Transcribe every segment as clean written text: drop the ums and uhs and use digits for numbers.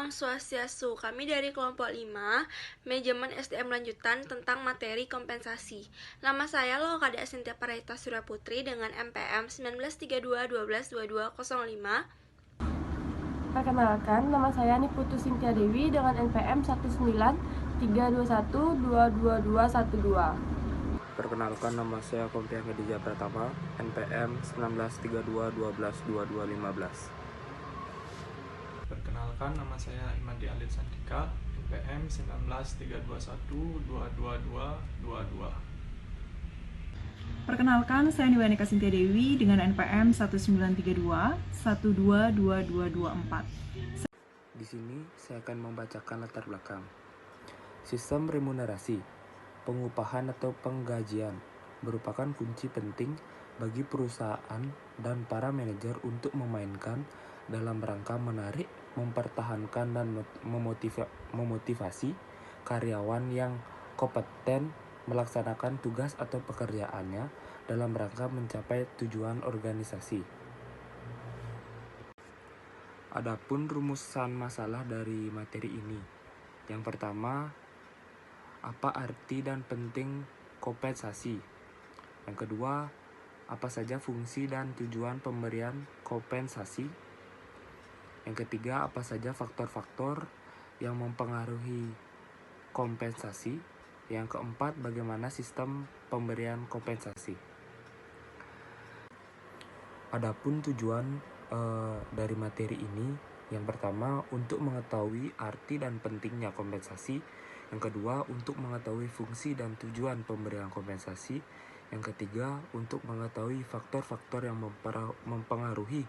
Om Swastiastu, kami dari kelompok 5, manajemen SDM lanjutan tentang materi kompensasi. Nama saya Lokada Sintia Paraita Surya Putri dengan MPM 1932122205. Perkenalkan, nama saya Niputu Sintia Dewi dengan NPM 19321222212. Perkenalkan, nama saya Kompiah Khadijah Pratama, NPM 1932122215. Perkenalkan, nama saya Imadi Alit Sandika, NPM 1932122222. Perkenalkan, saya Niwanika Sintia Dewi dengan NPM 1932122224. Di sini saya akan membacakan latar belakang. Sistem remunerasi, pengupahan atau penggajian merupakan kunci penting bagi perusahaan dan para manajer untuk memainkan dalam rangka menarik, mempertahankan dan memotivasi karyawan yang kompeten melaksanakan tugas atau pekerjaannya dalam rangka mencapai tujuan organisasi. Adapun rumusan masalah dari materi ini. Yang pertama, apa arti dan penting kompensasi? Yang kedua, apa saja fungsi dan tujuan pemberian kompensasi? Yang ketiga, apa saja faktor-faktor yang mempengaruhi kompensasi? Yang keempat, bagaimana sistem pemberian kompensasi? Adapun tujuan dari materi ini, yang pertama untuk mengetahui arti dan pentingnya kompensasi, yang kedua untuk mengetahui fungsi dan tujuan pemberian kompensasi, yang ketiga untuk mengetahui faktor-faktor yang mempengaruhi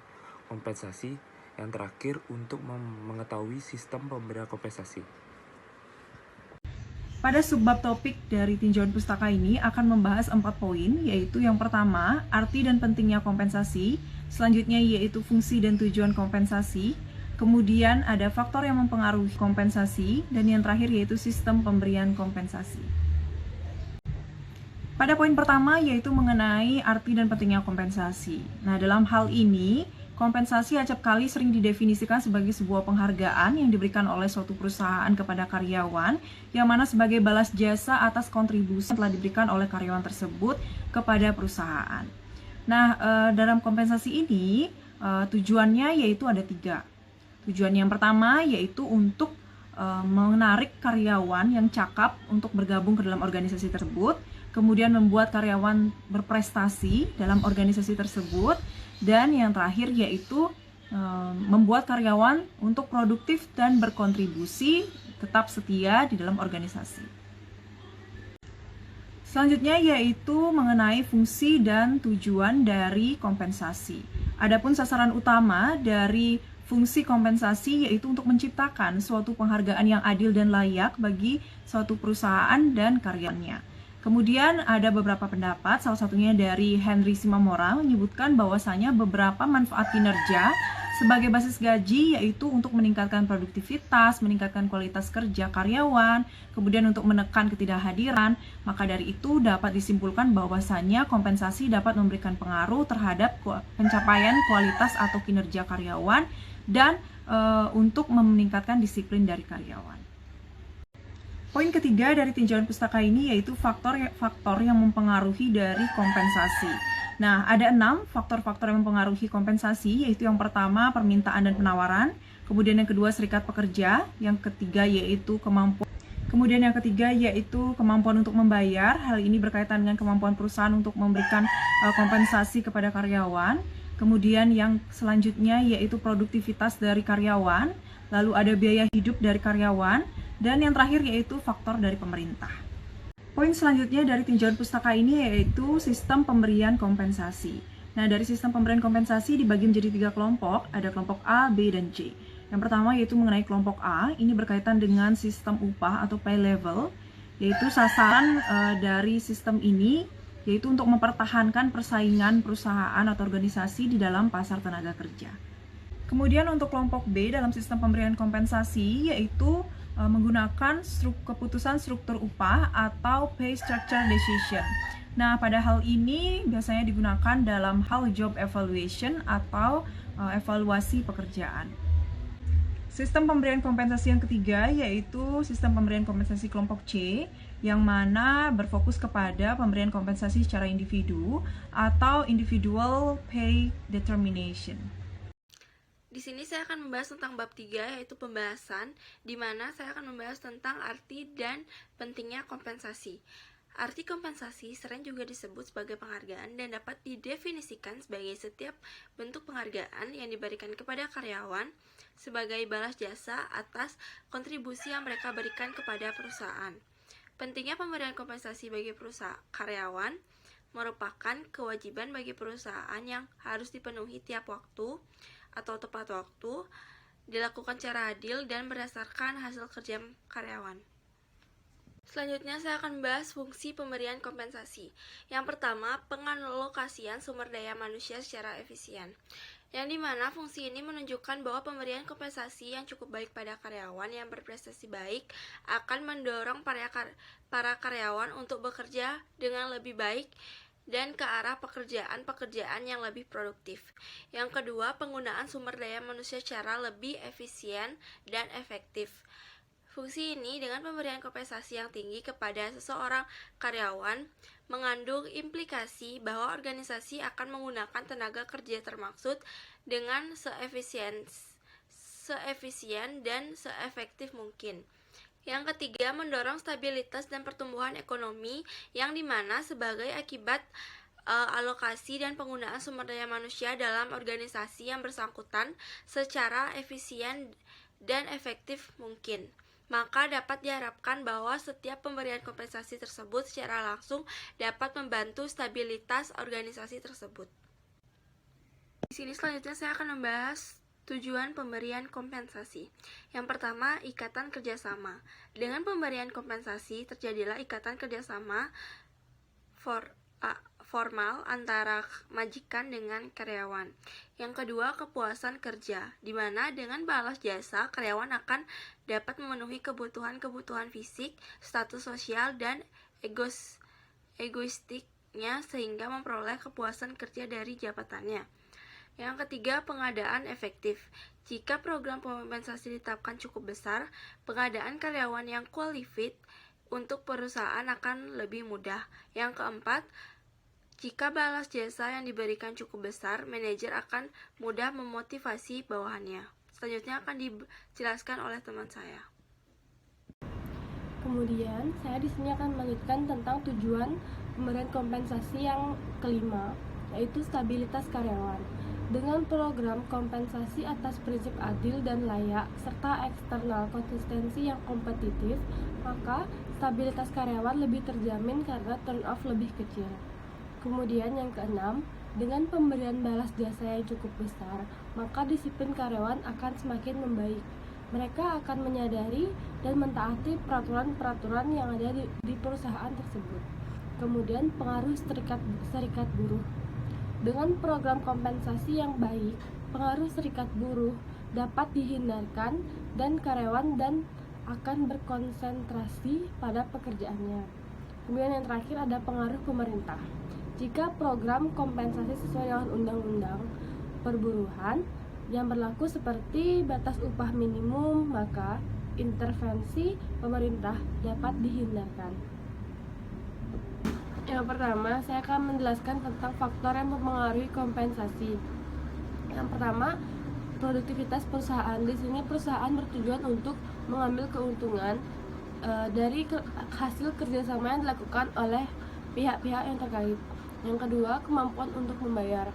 kompensasi, yang terakhir untuk mengetahui sistem pemberian kompensasi. Pada subbab topik dari tinjauan pustaka ini akan membahas 4 poin, yaitu yang pertama, arti dan pentingnya kompensasi, selanjutnya yaitu fungsi dan tujuan kompensasi, kemudian ada faktor yang mempengaruhi kompensasi, dan yang terakhir yaitu sistem pemberian kompensasi. Pada poin pertama yaitu mengenai arti dan pentingnya kompensasi. Nah, dalam hal ini, kompensasi acap kali sering didefinisikan sebagai sebuah penghargaan yang diberikan oleh suatu perusahaan kepada karyawan, yang mana sebagai balas jasa atas kontribusi yang telah diberikan oleh karyawan tersebut kepada perusahaan. Nah, dalam kompensasi ini, tujuannya yaitu ada 3. Tujuan yang pertama yaitu untuk menarik karyawan yang cakap untuk bergabung ke dalam organisasi tersebut, kemudian membuat karyawan berprestasi dalam organisasi tersebut, dan yang terakhir yaitu membuat karyawan untuk produktif dan berkontribusi tetap setia di dalam organisasi. Selanjutnya yaitu mengenai fungsi dan tujuan dari kompensasi. Adapun sasaran utama dari fungsi kompensasi yaitu untuk menciptakan suatu penghargaan yang adil dan layak bagi suatu perusahaan dan karyawannya. Kemudian ada beberapa pendapat, salah satunya dari Henry Simamora menyebutkan bahwasanya beberapa manfaat kinerja sebagai basis gaji yaitu untuk meningkatkan produktivitas, meningkatkan kualitas kerja karyawan, kemudian untuk menekan ketidakhadiran. Maka dari itu dapat disimpulkan bahwasanya kompensasi dapat memberikan pengaruh terhadap pencapaian kualitas atau kinerja karyawan dan untuk meningkatkan disiplin dari karyawan. Poin ketiga dari tinjauan pustaka ini yaitu faktor yang mempengaruhi dari kompensasi. Nah, ada 6 faktor-faktor yang mempengaruhi kompensasi, yaitu yang pertama permintaan dan penawaran, kemudian yang kedua serikat pekerja, yang ketiga yaitu kemampuan untuk membayar. Hal ini berkaitan dengan kemampuan perusahaan untuk memberikan kompensasi kepada karyawan. Kemudian yang selanjutnya yaitu produktivitas dari karyawan, lalu ada biaya hidup dari karyawan, dan yang terakhir yaitu faktor dari pemerintah. Poin selanjutnya dari tinjauan pustaka ini yaitu sistem pemberian kompensasi. Nah, dari sistem pemberian kompensasi dibagi menjadi 3 kelompok, ada kelompok A, B, dan C. Yang pertama yaitu mengenai kelompok A, ini berkaitan dengan sistem upah atau pay level, yaitu sasaran dari sistem ini yaitu untuk mempertahankan persaingan perusahaan atau organisasi di dalam pasar tenaga kerja. Kemudian untuk kelompok B dalam sistem pemberian kompensasi yaitu menggunakan keputusan struktur upah atau pay structure decision. Nah, pada hal ini biasanya digunakan dalam hal job evaluation atau evaluasi pekerjaan. Sistem pemberian kompensasi yang ketiga yaitu sistem pemberian kompensasi kelompok C, yang mana berfokus kepada pemberian kompensasi secara individu atau individual pay determination. Di sini saya akan membahas tentang bab 3, yaitu pembahasan, di mana saya akan membahas tentang arti dan pentingnya kompensasi. Arti kompensasi sering juga disebut sebagai penghargaan dan dapat didefinisikan sebagai setiap bentuk penghargaan yang diberikan kepada karyawan sebagai balas jasa atas kontribusi yang mereka berikan kepada perusahaan. Pentingnya pemberian kompensasi bagi perusahaan karyawan merupakan kewajiban bagi perusahaan yang harus dipenuhi tiap waktu atau tepat waktu, dilakukan secara adil dan berdasarkan hasil kerja karyawan. Selanjutnya saya akan membahas fungsi pemberian kompensasi. Yang pertama, pengalokasian sumber daya manusia secara efisien. Yang dimana fungsi ini menunjukkan bahwa pemberian kompensasi yang cukup baik pada karyawan yang berprestasi baik akan mendorong para karyawan untuk bekerja dengan lebih baik dan ke arah pekerjaan yang lebih produktif. Yang kedua, penggunaan sumber daya manusia secara lebih efisien dan efektif. Fungsi ini dengan pemberian kompensasi yang tinggi kepada seseorang karyawan mengandung implikasi bahwa organisasi akan menggunakan tenaga kerja termaksud dengan seefisien dan seefektif mungkin. Yang ketiga, mendorong stabilitas dan pertumbuhan ekonomi yang dimana sebagai akibat alokasi dan penggunaan sumber daya manusia dalam organisasi yang bersangkutan secara efisien dan efektif mungkin. Maka dapat diharapkan bahwa setiap pemberian kompensasi tersebut secara langsung dapat membantu stabilitas organisasi tersebut. Di sini selanjutnya saya akan membahas tujuan pemberian kompensasi. Yang pertama, ikatan kerjasama. Dengan pemberian kompensasi terjadilah ikatan kerjasama formal antara majikan dengan karyawan. Yang kedua, kepuasan kerja, di mana dengan balas jasa, karyawan akan dapat memenuhi kebutuhan fisik, status sosial, dan egoistiknya sehingga memperoleh kepuasan kerja dari jabatannya. Yang ketiga, pengadaan efektif. Jika program kompensasi ditetapkan cukup besar, pengadaan karyawan yang qualified untuk perusahaan akan lebih mudah. Yang keempat, jika balas jasa yang diberikan cukup besar, manajer akan mudah memotivasi bawahannya. Selanjutnya akan dijelaskan oleh teman saya. Kemudian, saya di sini akan melanjutkan tentang tujuan pemberian kompensasi yang kelima, yaitu stabilitas karyawan. Dengan program kompensasi atas prinsip adil dan layak, serta eksternal konsistensi yang kompetitif, maka stabilitas karyawan lebih terjamin karena turn-off lebih kecil. Kemudian yang keenam, dengan pemberian balas jasa yang cukup besar, maka disiplin karyawan akan semakin membaik. Mereka akan menyadari dan mentaati peraturan-peraturan yang ada di perusahaan tersebut. Kemudian pengaruh serikat buruh. Dengan program kompensasi yang baik, pengaruh serikat buruh dapat dihindarkan dan karyawan akan berkonsentrasi pada pekerjaannya. Kemudian yang terakhir ada pengaruh pemerintah. Jika program kompensasi sesuai dengan undang-undang perburuhan yang berlaku seperti batas upah minimum, maka intervensi pemerintah dapat dihindarkan. Yang pertama, saya akan menjelaskan tentang faktor yang mempengaruhi kompensasi. Yang pertama, produktivitas perusahaan. Di sini perusahaan bertujuan untuk mengambil keuntungan dari hasil kerjasama yang dilakukan oleh pihak-pihak yang terkait. Yang kedua, kemampuan untuk membayar.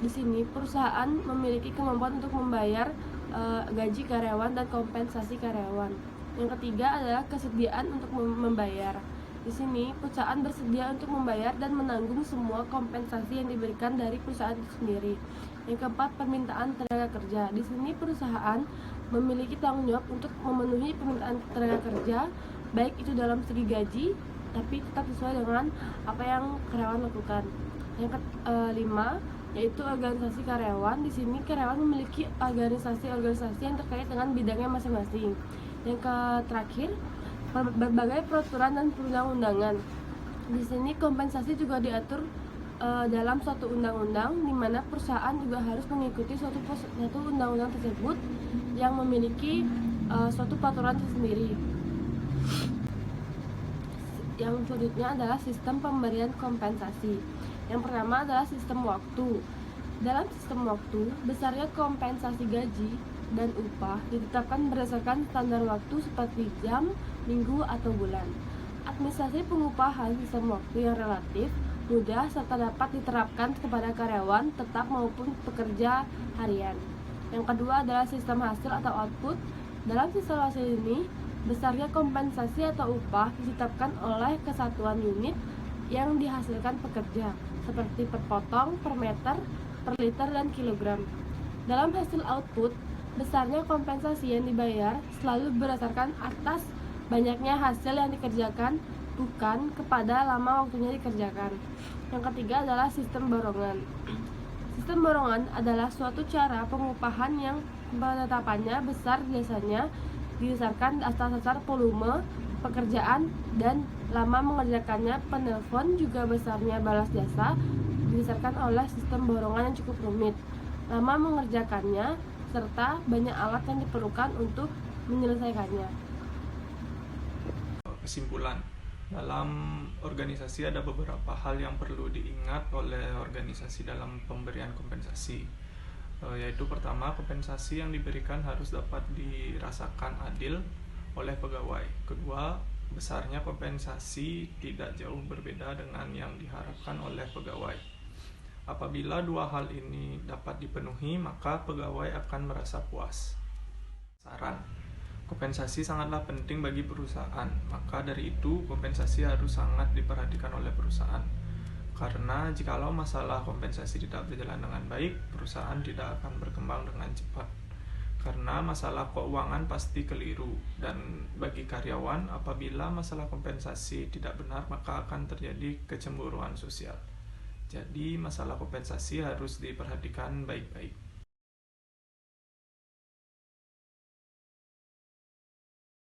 Di sini perusahaan memiliki kemampuan untuk membayar gaji karyawan dan kompensasi karyawan. Yang ketiga adalah kesediaan untuk membayar. Di sini perusahaan bersedia untuk membayar dan menanggung semua kompensasi yang diberikan dari perusahaan itu sendiri. Yang keempat, permintaan tenaga kerja. Di sini perusahaan memiliki tanggung jawab untuk memenuhi permintaan tenaga kerja, baik itu dalam segi gaji, tapi tetap sesuai dengan apa yang karyawan lakukan. Yang kelima, yaitu organisasi karyawan. Di sini karyawan memiliki organisasi yang terkait dengan bidangnya masing-masing. Yang terakhir, berbagai peraturan dan perundang-undangan. Di sini kompensasi juga diatur dalam suatu undang-undang, di mana perusahaan juga harus mengikuti suatu undang-undang tersebut yang memiliki suatu peraturan tersendiri. Yang selanjutnya adalah sistem pemberian kompensasi. Yang pertama adalah sistem waktu. Dalam sistem waktu, besarnya kompensasi gaji dan upah ditetapkan berdasarkan standar waktu seperti jam, minggu, atau bulan. Administrasi pengupahan sistem waktu yang relatif mudah serta dapat diterapkan kepada karyawan tetap maupun pekerja harian. Yang kedua adalah sistem hasil atau output. Dalam sistem hasil ini, besarnya kompensasi atau upah ditetapkan oleh kesatuan unit yang dihasilkan pekerja, seperti per potong, per meter, per liter, dan kilogram. Dalam hasil output, besarnya kompensasi yang dibayar selalu berdasarkan atas banyaknya hasil yang dikerjakan, bukan kepada lama waktunya dikerjakan. Yang ketiga adalah sistem borongan. Sistem borongan adalah suatu cara pengupahan yang penetapannya besar biasanya didasarkan atas dasar volume pekerjaan dan lama mengerjakannya. Penelpon juga besarnya balas jasa didasarkan oleh sistem borongan yang cukup rumit, lama mengerjakannya, serta banyak alat yang diperlukan untuk menyelesaikannya. Kesimpulan, dalam organisasi ada beberapa hal yang perlu diingat oleh organisasi dalam pemberian kompensasi, yaitu pertama, kompensasi yang diberikan harus dapat dirasakan adil oleh pegawai. Kedua, besarnya kompensasi tidak jauh berbeda dengan yang diharapkan oleh pegawai. Apabila dua hal ini dapat dipenuhi, maka pegawai akan merasa puas. Saran, kompensasi sangatlah penting bagi perusahaan, maka dari itu kompensasi harus sangat diperhatikan oleh perusahaan. Karena jikalau masalah kompensasi tidak berjalan dengan baik, perusahaan tidak akan berkembang dengan cepat. Karena masalah keuangan pasti keliru, dan bagi karyawan apabila masalah kompensasi tidak benar, maka akan terjadi kecemburuan sosial. Jadi masalah kompensasi harus diperhatikan baik-baik.